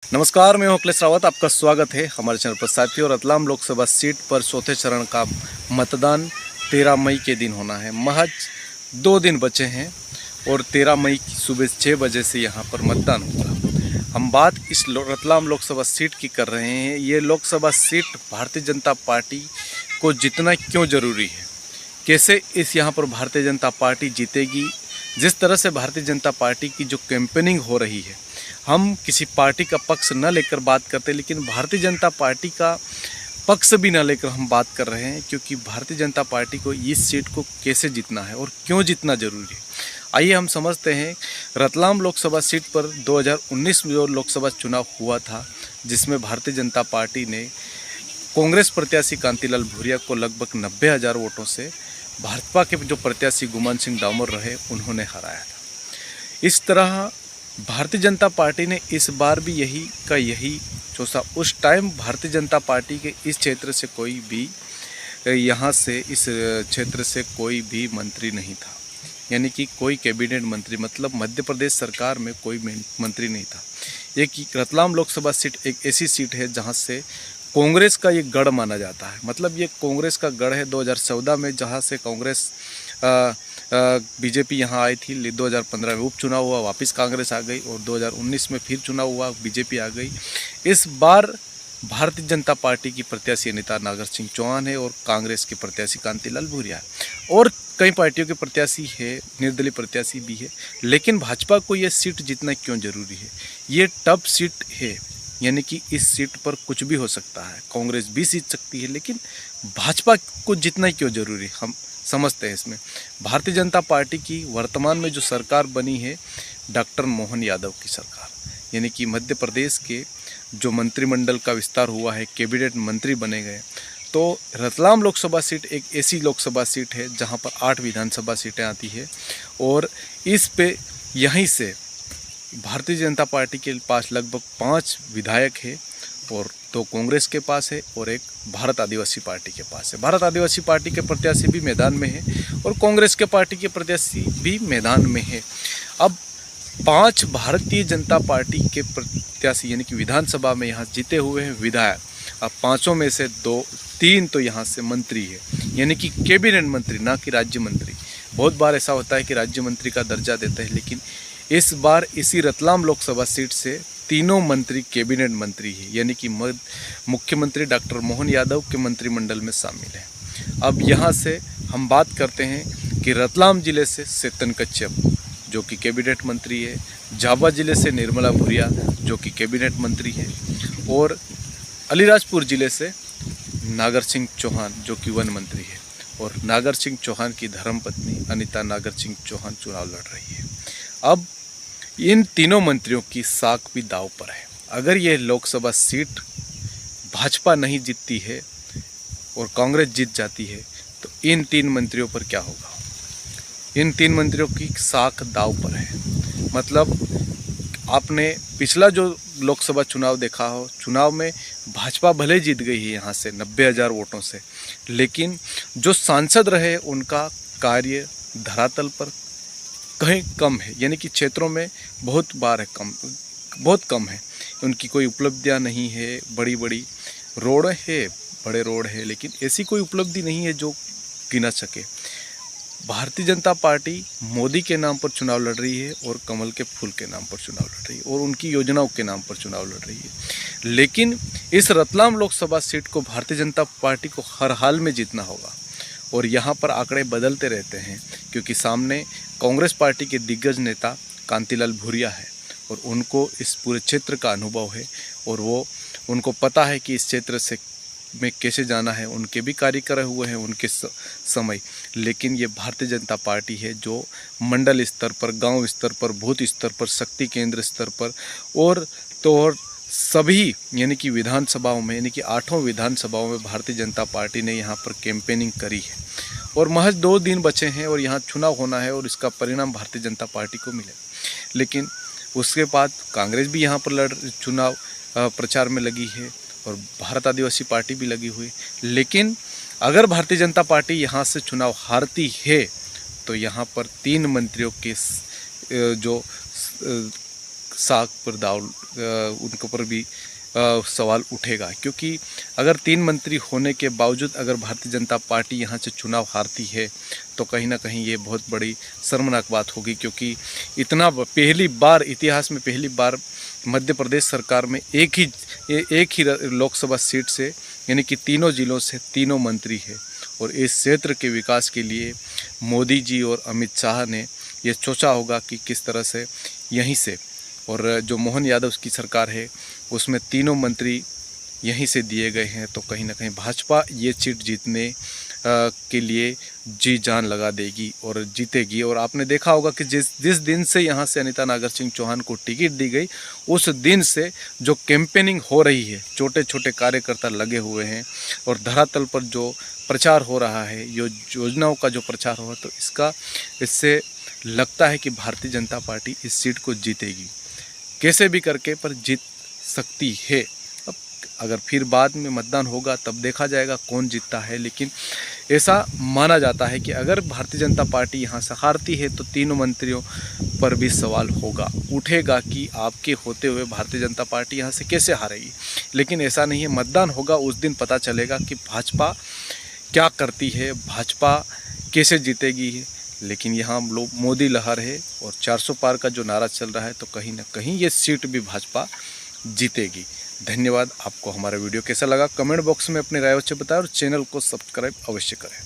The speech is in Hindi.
नमस्कार, मैं हूं अखिलेश रावत। आपका स्वागत है हमारे चैनल पर। साथियों, रतलाम लोकसभा सीट पर चौथे चरण का मतदान 13 मई के दिन होना है। महज 2 दिन बचे हैं और 13 मई की सुबह 6 बजे से यहां पर मतदान होगा। हम बात इस रतलाम लोकसभा सीट की कर रहे हैं। ये लोकसभा सीट भारतीय जनता पार्टी को जीतना क्यों ज़रूरी है, कैसे इस यहाँ पर भारतीय जनता पार्टी जीतेगी। जिस तरह से भारतीय जनता पार्टी की जो कैंपेनिंग हो रही है, हम किसी पार्टी का पक्ष न लेकर बात करते, लेकिन भारतीय जनता पार्टी का पक्ष भी न लेकर हम बात कर रहे हैं, क्योंकि भारतीय जनता पार्टी को इस सीट को कैसे जीतना है और क्यों जीतना जरूरी है। आइए हम समझते हैं। रतलाम लोकसभा सीट पर 2019 में जो लोकसभा चुनाव हुआ था, जिसमें भारतीय जनता पार्टी ने कांग्रेस प्रत्याशी कांतिलाल भूरिया को लगभग 90,000 वोटों से भाजपा के जो प्रत्याशी गुमान सिंह डामोर रहे, उन्होंने हराया था। इस तरह भारतीय जनता पार्टी ने इस बार भी यही सोचा। उस टाइम भारतीय जनता पार्टी के इस क्षेत्र से कोई भी इस क्षेत्र से कोई भी मंत्री नहीं था, यानी कि कोई कैबिनेट मंत्री, मतलब मध्य प्रदेश सरकार में कोई मंत्री नहीं था। एक रतलाम लोकसभा सीट एक ऐसी सीट है जहां से कांग्रेस का ये गढ़ माना जाता है। मतलब ये कांग्रेस का गढ़ है। 2014 में जहां से कांग्रेस बीजेपी यहाँ आई थी, 2015 में उपचुनाव हुआ, वापस कांग्रेस आ गई, और 2019 में फिर चुनाव हुआ, बीजेपी आ गई। इस बार भारतीय जनता पार्टी की प्रत्याशी नेता नागर सिंह चौहान है और कांग्रेस के प्रत्याशी कांतिलाल भूरिया है, और कई पार्टियों के प्रत्याशी है, निर्दलीय प्रत्याशी भी है। लेकिन भाजपा को यह सीट जीतना क्यों जरूरी है? ये टफ सीट है, यानी कि इस सीट पर कुछ भी हो सकता है। कांग्रेस भी जीत सकती है, लेकिन भाजपा को जीतना क्यों जरूरी है, हम समझते हैं इसमें। भारतीय जनता पार्टी की वर्तमान में जो सरकार बनी है, डॉक्टर मोहन यादव की सरकार, यानी कि मध्य प्रदेश के जो मंत्रिमंडल का विस्तार हुआ है, कैबिनेट मंत्री बने गए। तो रतलाम लोकसभा सीट एक ऐसी लोकसभा सीट है जहां पर 8 विधानसभा सीटें आती है, और इस पे यहीं से भारतीय जनता पार्टी के पास लगभग 5 विधायक है, और 2 कांग्रेस के पास है और एक भारत आदिवासी पार्टी के पास है। भारत आदिवासी पार्टी के प्रत्याशी भी मैदान में है और कांग्रेस के पार्टी के प्रत्याशी भी मैदान में है। अब 5 भारतीय जनता पार्टी के प्रत्याशी, यानी कि विधानसभा में यहाँ जीते हुए हैं विधायक। अब 5 में से 3 तो यहाँ से मंत्री है, यानी कि कैबिनेट मंत्री, ना कि राज्य मंत्री। बहुत बार ऐसा होता है कि राज्य मंत्री का दर्जा देते हैं, लेकिन इस बार इसी रतलाम लोकसभा सीट से तीनों मंत्री कैबिनेट मंत्री है, यानी कि मुख्यमंत्री डॉक्टर मोहन यादव के मंत्रिमंडल में शामिल है। अब यहाँ से हम बात करते हैं कि रतलाम जिले से चेतन कच्छप, जो कि कैबिनेट मंत्री है, झाबुआ जिले से निर्मला भूरिया, जो कि कैबिनेट मंत्री है, और अलीराजपुर जिले से नागर सिंह चौहान, जो कि वन मंत्री है, और नागर सिंह चौहान की धर्मपत्नी अनिता नागर सिंह चौहान चुनाव लड़ रही है। अब इन तीनों मंत्रियों की साख भी दांव पर है। अगर यह लोकसभा सीट भाजपा नहीं जीतती है और कांग्रेस जीत जाती है, तो इन 3 मंत्रियों पर क्या होगा? इन 3 मंत्रियों की साख दांव पर है। मतलब आपने पिछला जो लोकसभा चुनाव देखा हो, चुनाव में भाजपा भले जीत गई है यहाँ से 90,000 वोटों से, लेकिन जो सांसद रहे उनका कार्य धरातल पर कहीं कम है, यानी कि क्षेत्रों में बहुत कम है। उनकी कोई उपलब्धियां नहीं है। बड़ी बड़ी रोड है, बड़े रोड है, लेकिन ऐसी कोई उपलब्धि नहीं है जो गिना सके। भारतीय जनता पार्टी मोदी के नाम पर चुनाव लड़ रही है और कमल के फूल के नाम पर चुनाव लड़ रही है और उनकी योजनाओं के नाम पर चुनाव लड़ रही है। लेकिन इस रतलाम लोकसभा सीट को भारतीय जनता पार्टी को हर हाल में जीतना होगा, और यहाँ पर आंकड़े बदलते रहते हैं, क्योंकि सामने कांग्रेस पार्टी के दिग्गज नेता कांतिलाल भूरिया है, और उनको इस पूरे क्षेत्र का अनुभव है, और उनको पता है कि इस क्षेत्र से में कैसे जाना है। उनके भी कार्य करे हुए हैं उनके समय। लेकिन ये भारतीय जनता पार्टी है जो मंडल स्तर पर, गांव स्तर पर, बूथ स्तर पर, शक्ति केंद्र स्तर पर, और सभी, यानी कि विधानसभाओं में, यानी कि 8 विधानसभाओं में भारतीय जनता पार्टी ने यहाँ पर कैंपेनिंग करी है। और महज 2 दिन बचे हैं और यहाँ चुनाव होना है, और इसका परिणाम भारतीय जनता पार्टी को मिले। लेकिन उसके बाद कांग्रेस भी यहाँ पर चुनाव प्रचार में लगी है, और भारत आदिवासी पार्टी भी लगी हुई। लेकिन अगर भारतीय जनता पार्टी यहाँ से चुनाव हारती है, तो यहाँ पर 3 मंत्रियों के जो साख पर दाव उनके ऊपर भी सवाल उठेगा। क्योंकि अगर 3 मंत्री होने के बावजूद अगर भारतीय जनता पार्टी यहाँ से चुनाव हारती है तो कहीं ना कहीं ये बहुत बड़ी शर्मनाक बात होगी। क्योंकि इतना पहली बार इतिहास में पहली बार मध्य प्रदेश सरकार में एक ही लोकसभा सीट से यानी कि तीनों जिलों से तीनों मंत्री है। और इस क्षेत्र के विकास के लिए मोदी जी और अमित शाह ने ये सोचा होगा कि किस तरह से यहीं से, और जो मोहन यादव की सरकार है उसमें तीनों मंत्री यहीं से दिए गए हैं। तो कहीं ना कहीं भाजपा ये सीट जीतने के लिए जी जान लगा देगी और जीतेगी। और आपने देखा होगा कि जिस दिन से यहाँ से अनीता नागर सिंह चौहान को टिकट दी गई उस दिन से जो कैंपेनिंग हो रही है, छोटे छोटे कार्यकर्ता लगे हुए हैं और धरातल पर जो प्रचार हो रहा है, ये योजनाओं का जो प्रचार हो रहा है, तो इससे लगता है कि भारतीय जनता पार्टी इस सीट को जीतेगी, कैसे भी करके पर जीत सकती है। अब अगर फिर बाद में मतदान होगा तब देखा जाएगा कौन जीतता है। लेकिन ऐसा माना जाता है कि अगर भारतीय जनता पार्टी यहाँ से हारती है तो तीनों मंत्रियों पर भी सवाल उठेगा कि आपके होते हुए भारतीय जनता पार्टी यहाँ से कैसे हारेगी। लेकिन ऐसा नहीं है, मतदान होगा उस दिन पता चलेगा कि भाजपा क्या करती है, भाजपा कैसे जीतेगी। लेकिन यहाँ लोग मोदी लहर है और 400 पार का जो नारा चल रहा है, तो कहीं ना कहीं ये सीट भी भाजपा जीतेगी। धन्यवाद। आपको हमारा वीडियो कैसा लगा कमेंट बॉक्स में अपनी राय अवश्य बताएं और चैनल को सब्सक्राइब अवश्य करें।